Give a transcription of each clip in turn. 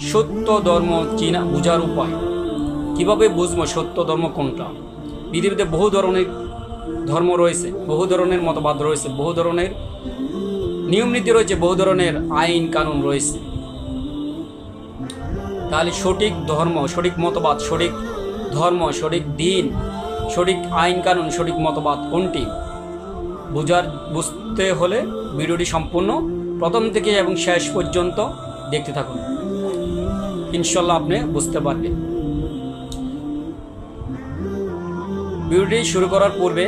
সত্য ধর্ম চিনা বোঝার উপায়। কিভাবে বুঝবো সত্য ধর্ম কোনটা? পৃথিবীতে বহু ধরনের ধর্ম রয়েছে, বহু ধরনের মতবাদ রয়েছে, বহু ধরনের নিয়ম নীতি রয়েছে, বহু ধরনের আইন কানুন রয়েছে। তাহলে সঠিক ধর্ম, সঠিক মতবাদ, সঠিক ধর্ম, সঠিক দিন, সঠিক আইন কানুন, সঠিক মতবাদ কোনটি বুঝতে হলে ভিডিওটি সম্পূর্ণ প্রথম থেকে এবং শেষ পর্যন্ত দেখতে থাকুন, ইনশাল্লাহ আপনি বুঝতে পারবেন। ভিডিওটি শুরু করার পূর্বে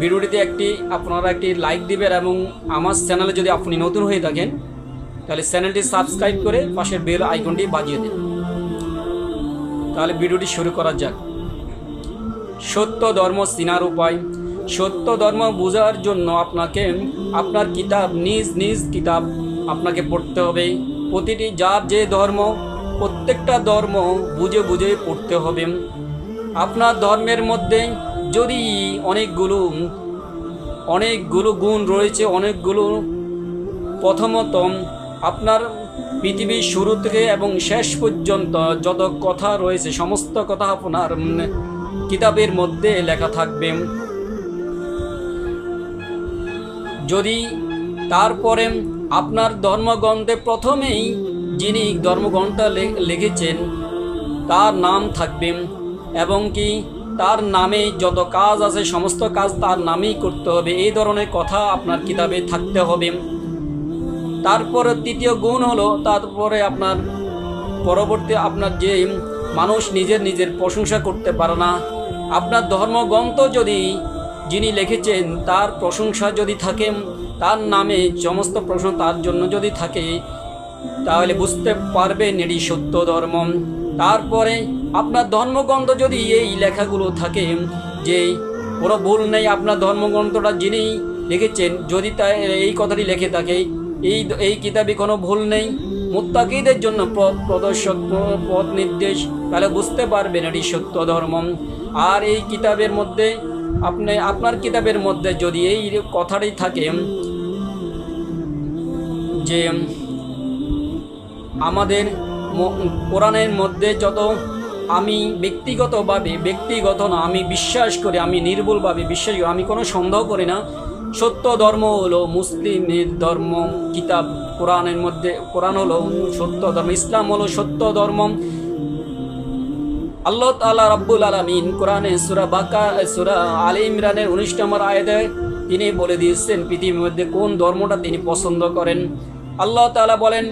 ভিডিওটিতে আপনারা একটি লাইক দিবেন এবং আমার চ্যানেলে যদি আপনি নতুন হয়ে থাকেন তাহলে চ্যানেলটি সাবস্ক্রাইব করে পাশের বেল আইকনটি বাজিয়ে দিন। তাহলে ভিডিওটি শুরু করা যাক। সত্য ধর্ম চিনার উপায়। সত্য ধর্ম বোঝার জন্য আপনাকে আপনার কিতাব, নিজ কিতাব আপনাকে পড়তে হবে। প্রতিটি যার যে ধর্ম, প্রত্যেকটা ধর্ম বুঝে পড়তে হবে। আপনার ধর্মের মধ্যে যদি অনেকগুলো গুণ রয়েছে, প্রথমত আপনার পৃথিবীর শুরু থেকে এবং শেষ পর্যন্ত যত কথা রয়েছে সমস্ত কথা আপনার কিতাবের মধ্যে লেখা থাকবে। যদি তারপরে আপনার ধর্মগ্রন্থে প্রথমেই যিনি ধর্মগ্রন্থ লিখেছেন তার নাম থাকবে এবং কি তার নামে যত কাজ আছে সমস্ত কাজ তার নামেই করতে হবে, এই ধরনের কথা আপনার কিতাবে থাকতে হবে। তারপরে তৃতীয় গুণ হলো, তারপরে আপনার পরবর্তী আপনার যে মানুষ নিজের প্রশংসা করতে পারে না, আপনার ধর্মগ্রন্থ যদি যিনি লিখেছেন তার প্রশংসা যদি থাকে, তার নামে সমস্ত প্রশংসা তার জন্য যদি থাকে, তাহলে বুঝতে পারবেন এটি সত্য ধর্ম। তারপরে আপনার ধর্মগ্রন্থ যদি এই লেখাগুলো থাকে যে কোনো ভুল নেই, আপনার ধর্মগ্রন্থটা যিনি লিখেছেন যদি তা এই কথাটি লিখে থাকে, এই কিতাবে কোনো ভুল নেই, মুত্তাকিদের জন্য প্রদর্শক পথ নির্দেশ, তাহলে বুঝতে পারবেন এটি সত্য ধর্ম। আর এই কিতাবের মধ্যে আপনার কিতাবের মধ্যে যদি এই কথাটি থাকে যে আমাদের কোরআনের মধ্যে যত আমি ব্যক্তিগত না, আমি বিশ্বাস করি, আমি নির্ভুলভাবে বিশ্বাস করি, আমি কোনো সন্দেহ করি না, সত্য ধর্ম হলো মুসলিমের ধর্ম। কিতাব কোরআনের মধ্যে কোরআন হলো সত্য ধর্ম, ইসলাম হলো সত্য ধর্ম। আল্লাহ তাআলা রাব্বুল আলামিন কোরআনে সূরা আলে ইমরানের 19 নম্বর আয়াতে তিনি বলে দিয়েছেন পৃথিবীর মধ্যে কোন ধর্মটা তিনি পছন্দ করেন। আল্লাহ তাআলা বলেন,